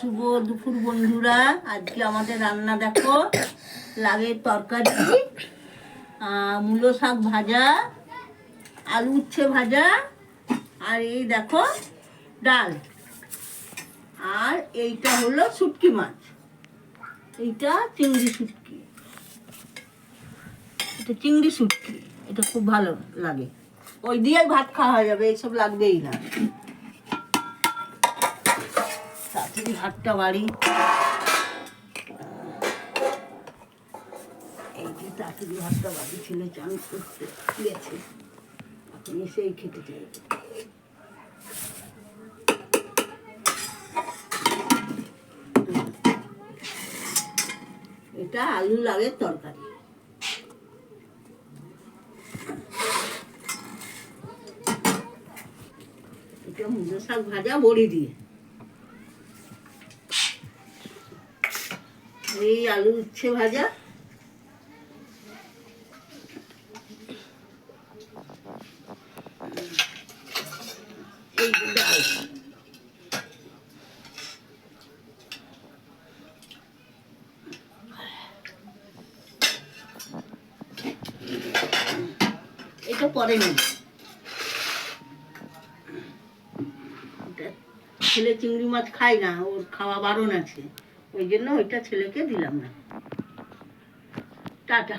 শুভ দুপুর বন্ধুরা। আজকে আমাদের রান্না দেখো, লাগের তরকারি, মূলো শাক ভাজা, আলু উচ্ছে ভাজা, আর এই দেখো ডাল, আর এইটা হলো শুটকি মাছ, এইটা চিংড়ি শুটকি, এটা চিংড়ি শুটকি, এটা খুব ভালো লাগে। ওই দিয়েই ভাত খাওয়া হয়ে যাবে, এইসব লাগবেই না। তাড়াতাড়ি ভাতটা বাড়ি, এই যে তাড়াতাড়ি ভাতটা বাড়ি, ছেলে চান করতে গেছে, এখন এসেই খেতে চাইবে। এটা আলু লাগের তরকারি, এটা মূলো শাক ভাজা বড়ি দিয়ে, এই আলু উচ্ছে ভাজা, এই ডাল। এটা পরে নেই, ছেলে চিংড়ি মাছ খায় না, ওর খাওয়া বারণ আছে, ওই জন্য ওইটা ছেলেকে দিলাম না। টাটা।